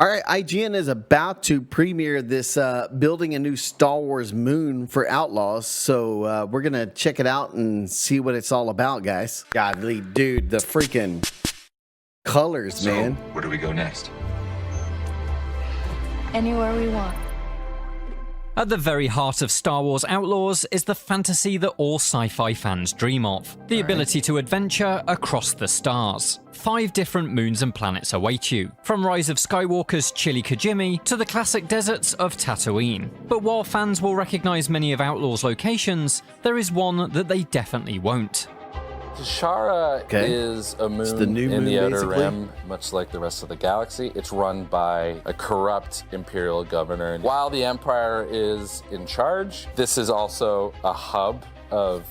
All right, IGN is about to premiere this building a new Star Wars moon for Outlaws, so we're going to check it out and see what it's all about, guys. Godly, dude, the freaking colors, man. Where do we go next? Anywhere we want. At the very heart of Star Wars Outlaws is the fantasy that all sci-fi fans dream of. The ability to adventure across the stars. 5 different moons and planets await you, from Rise of Skywalker's chilly Kijimi to the classic deserts of Tatooine. But while fans will recognize many of Outlaws' locations, there is one that they definitely won't. Tashara is a moon in the Outer Rim, much like the rest of the galaxy. It's run by a corrupt Imperial governor. While the Empire is in charge, this is also a hub of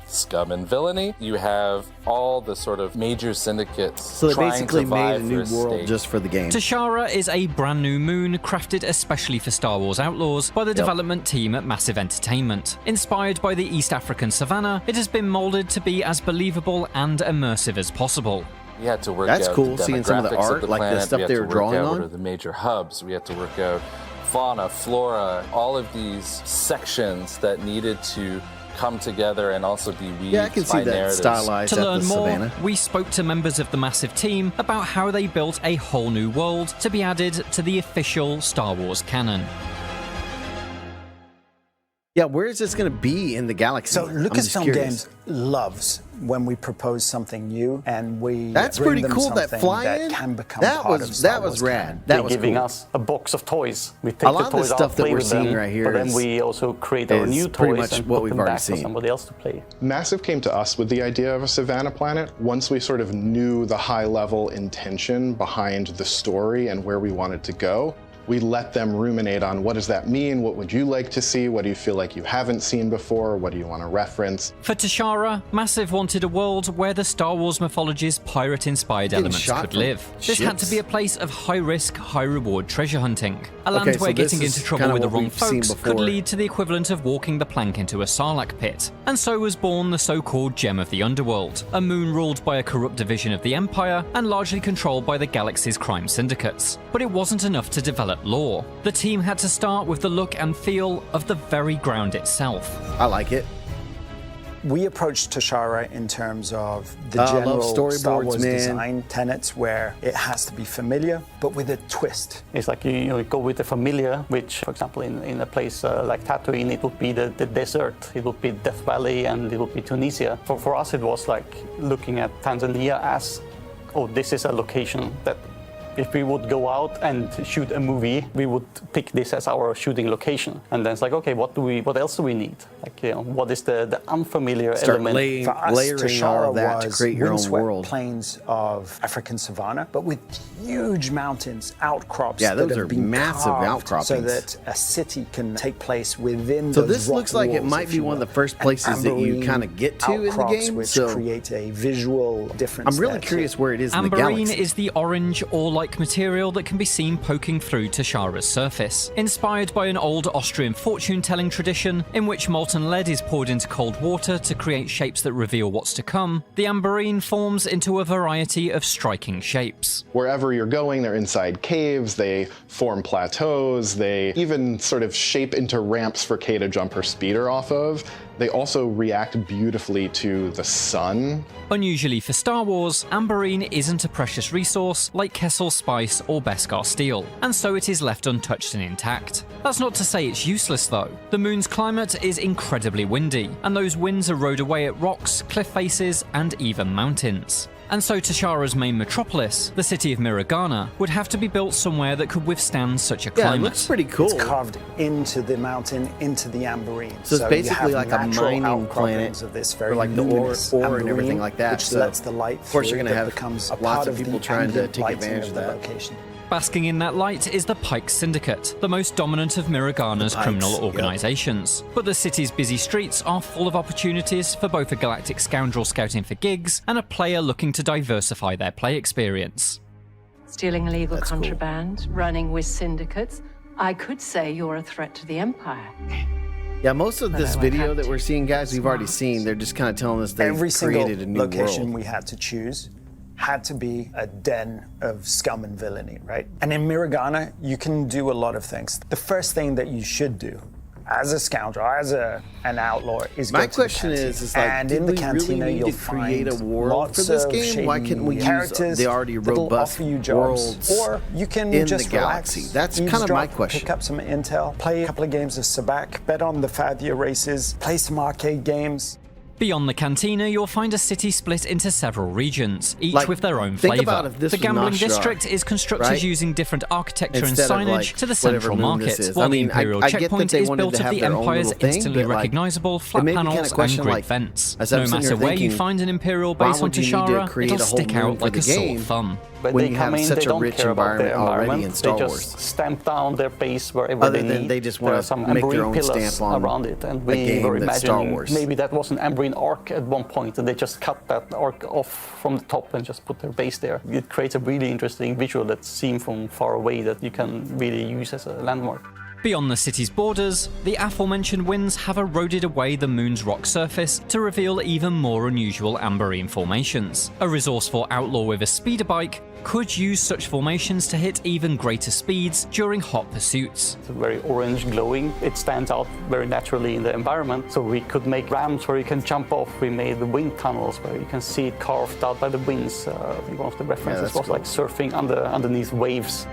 scum and villainy. You have all the sort of major syndicates. So they basically made a new world just for the game. Tashara is a brand new moon crafted especially for Star Wars Outlaws by the development team at Massive Entertainment. Inspired by the East African savannah, it has been molded to be as believable and immersive as possible. We had to work That's out cool, the seeing some of the demographics art, the like the planet. stuff We had they to were work drawing out on. What are the major hubs? We had to work out fauna, flora, all of these sections that needed to come together and also be weaved I can see by that narratives. stylized To at learn the more, savannah. we spoke to members of the Massive team about how they built a whole new world to be added to the official Star Wars canon. Yeah, where is this going to be in the galaxy? So I'm just Lucasfilm curious. Games loves when we propose something new and we That's bring pretty them cool, that something fly-in. that can become That part of was Star that was Wars rad. canon. That was giving cool. us a box of toys. We take A lot the of the toys stuff out, that play we're with seeing them, right here but then is- we also create our is new pretty toys much and what put we've them already back for seen. somebody else to play. Massive came to us with the idea of a Savannah planet once we sort of knew the high-level intention behind the story and where we wanted to go. We let them ruminate on what does that mean, what would you like to see, what do you feel like you haven't seen before, what do you want to reference. For Tashara, Massive wanted a world where the Star Wars mythology's pirate-inspired elements shot could from live. This had to ships. be a place of high-risk, high-reward treasure hunting. A land Okay, so where this getting is into trouble kinda with the what wrong we've seen folks could before. lead to the equivalent of walking the plank into a Sarlacc pit. And so was born the so-called Gem of the Underworld, a moon ruled by a corrupt division of the Empire and largely controlled by the galaxy's crime syndicates. But it wasn't enough to develop lore. The team had to start with the look and feel of the very ground itself. I like it. We approached Tashara in terms of the I love general Star storyboards, Wars man. design tenets where it has to be familiar, but with a twist. It's like you go with the familiar, which, for example, in a place like Tatooine, it would be the desert, it would be Death Valley, and it would be Tunisia. For us, it was like looking at Tanzania as, oh, this is a location that if we would go out and shoot a movie, we would pick this as our shooting location. And then it's like, okay, what else do we need? Like, what is the unfamiliar Start element? laying, For us, layering all Tashara of that to was create your own windswept world. plains of African savanna, but with huge mountains, outcrops. Yeah, those that have are been massive carved outcroppings. so that a city can take place within. So those this rock looks like it walls, might if be you one of will. the first And places that you amberine kind of get to in the outcrops game. which So create a visual difference. I'm really there, too. curious where it is in the Amberine galaxy. is the orange ore-like material that can be seen poking through Tashara's surface. Inspired by an old Austrian fortune-telling tradition in which molten lead is poured into cold water to create shapes that reveal what's to come, the amberine forms into a variety of striking shapes. Wherever you're going, they're inside caves, they form plateaus, they even sort of shape into ramps for Kay to jump her speeder off of. They also react beautifully to the sun. Unusually for Star Wars, amberine isn't a precious resource like Kessel Spice or Beskar Steel, and so it is left untouched and intact. That's not to say it's useless though. The moon's climate is incredibly windy, and those winds erode away at rocks, cliff faces, and even mountains. And so Tashara's main metropolis, the city of Miragana, would have to be built somewhere that could withstand such a Yeah, climate. it looks pretty cool. It's carved into the mountain, into the amberine. So it's you basically have like a natural mining outcroppings planet of this for very like the luminous ore and everything amberine, like that. which So lets the light of course you're through gonna that have becomes a lots part of people the trying to ambient take lighting advantage of the that. location. Basking in that light is the Pike Syndicate, the most dominant of Miragana's The Pikes, criminal yep. organizations. But the city's busy streets are full of opportunities for both a galactic scoundrel scouting for gigs and a player looking to diversify their play experience. Stealing illegal That's cool. contraband, running with syndicates. I could say you're a threat to the Empire. Yeah, most of But this I won't video have that to. we're seeing, guys, we've already Smart. seen. They're just kind of telling us they've Every single created a new location world. we had to choose had to be a den of scum and villainy, right? And in Miragana, you can do a lot of things. The first thing that you should do as a scoundrel, as an outlaw, is my go to question the is like, and do in the we cantina, really need you'll to create find a world lots for this of game? Why can't we use characters the already that'll robust offer you jobs, worlds or you can in just the galaxy? relax, That's kind of eavesdrop, my question. Pick up some intel, play a couple of games of Sabacc, bet on the Fathia races, play some arcade games. Beyond the cantina, you'll find a city split into several regions, each Like, with their own think flavour. about if this The was gambling Noshaar, district is constructed right? using different architecture Instead and of, signage like, to the whatever central moon this market, is. while I mean, the Imperial I get that checkpoint they is wanted built to of have the their own Empire's little thing, instantly but, like, recognisable flat it made me kinda panels and question, grid like, vents. as I'm No sitting matter here where you thinking, find an Imperial why base on would you need to Tashara, create it'll a whole stick moon out for like the a sore game? thumb. But When they you come have in, such they a don't rich care about their environment already environment. in Star they Wars. just stamp down their base wherever Other they than need. they just There wanna are some make their Amberine own pillars stamp on around it, and a we game were that's Star imagining Wars. maybe that was an Amberine arc at one point, and they just cut that arc off from the top and just put their base there. It creates a really interesting visual that's seen from far away that you can really use as a landmark. Beyond the city's borders, the aforementioned winds have eroded away the moon's rock surface to reveal even more unusual Amberine formations. A resourceful outlaw with a speeder bike could use such formations to hit even greater speeds during hot pursuits. It's very orange glowing. It stands out very naturally in the environment. So we could make ramps where you can jump off. We made the wind tunnels where you can see it carved out by the winds. I think one of the references was cool. like surfing underneath waves.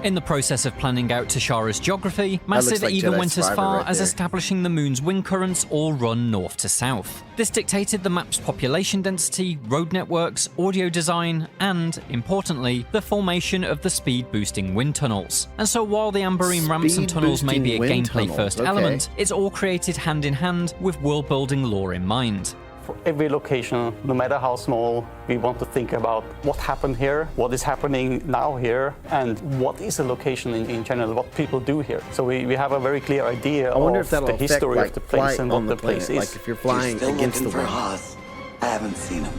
In the process of planning out Tashara's geography, Massive like even Jedi went as Survivor far right as there. establishing the moon's wind currents all run north to south. This dictated the map's population density, road networks, audio design, and, importantly, the formation of the speed-boosting wind tunnels. And so while the Amberine ramps and tunnels may be a Speed-boosting wind gameplay-first tunnels, okay. element, it's all created hand in hand with world-building lore in mind. For every location, no matter how small, we want to think about what happened here, what is happening now here, and what is the location in general, what people do here. So we have a very clear idea I wonder of if that'll the affect, history like, of the place flight and on what the planet. place is. Like if you're flying Still against the looking for wind. Haas. I haven't seen him.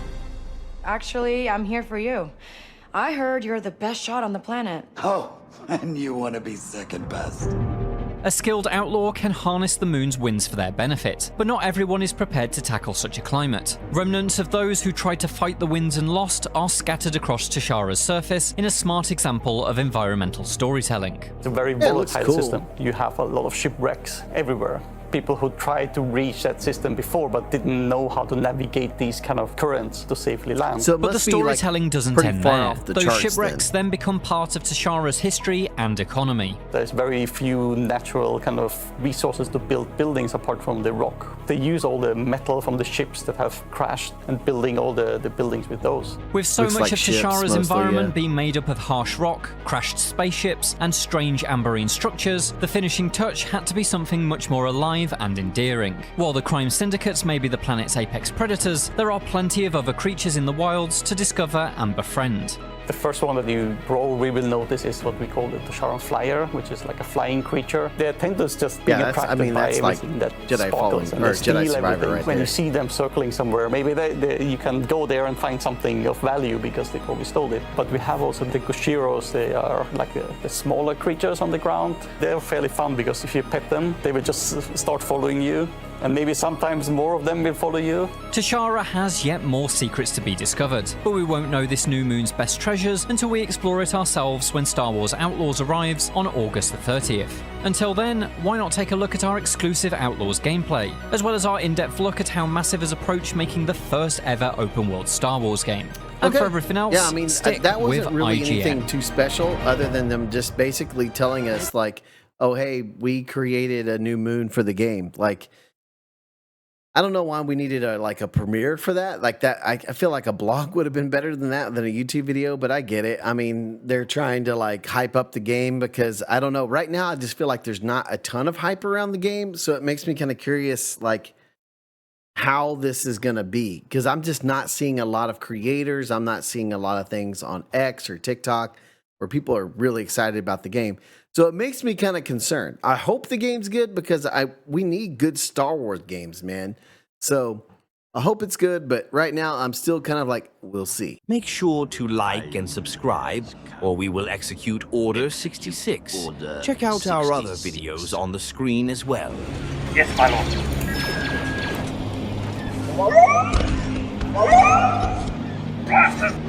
Actually, I'm here for you. I heard you're the best shot on the planet. Oh, and you want to be second best. A skilled outlaw can harness the moon's winds for their benefit, but not everyone is prepared to tackle such a climate. Remnants of those who tried to fight the winds and lost are scattered across Tashara's surface in a smart example of environmental storytelling. It's a very it looks volatile cool. system. You have a lot of shipwrecks everywhere. People who tried to reach that system before but didn't know how to navigate these kind of currents to safely land. So it But the must be, like, storytelling doesn't pretty end far there. off the Those charts shipwrecks then become part of Tashara's history and economy. There's very few natural kind of resources to build buildings apart from the rock. They use all the metal from the ships that have crashed and building all the buildings with those. With so Looks much like of ships Tashara's mostly, environment yeah. being made up of harsh rock, crashed spaceships, and strange Amberine structures, the finishing touch had to be something much more alive and endearing. While the crime syndicates may be the planet's apex predators, there are plenty of other creatures in the wilds to discover and befriend. The first one that you probably will notice is what we call the Tasharan flyer, which is like a flying creature. They tend to just be attracted by that's like everything that Jedi sparkles Fallen, and or they steal Jedi Survivor everything. right When there. you see them circling somewhere, maybe you can go there and find something of value because they probably stole it. But we have also the Goshiros. They are like the smaller creatures on the ground. They're fairly fun because if you pet them, they will just start following you. And maybe sometimes more of them will follow you. Tashara has yet more secrets to be discovered, but we won't know this new moon's best treasures until we explore it ourselves when Star Wars Outlaws arrives on August the 30th. Until then, why not take a look at our exclusive Outlaws gameplay, as well as our in-depth look at how Massive has approached making the first ever open-world Star Wars game. And for everything else, yeah, I mean, stick that wasn't with really IGN. anything too special other than them just basically telling us like, oh, hey, we created a new moon for the game. Like, I don't know why we needed a premiere for that. Like that, I feel like a blog would have been better than that, than a YouTube video, but I get it. I mean, they're trying to like hype up the game because I don't know. Right now, I just feel like there's not a ton of hype around the game. So it makes me kind of curious, like how this is going to be, because I'm just not seeing a lot of creators. I'm not seeing a lot of things on X or TikTok where people are really excited about the game. So it makes me kind of concerned. I hope the game's good because we need good Star Wars games, man. So I hope it's good, but right now I'm still kind of like, we'll see. Make sure to like and subscribe, or we will execute Order 66. Check out our other videos on the screen as well. Yes, my lord. Bastard!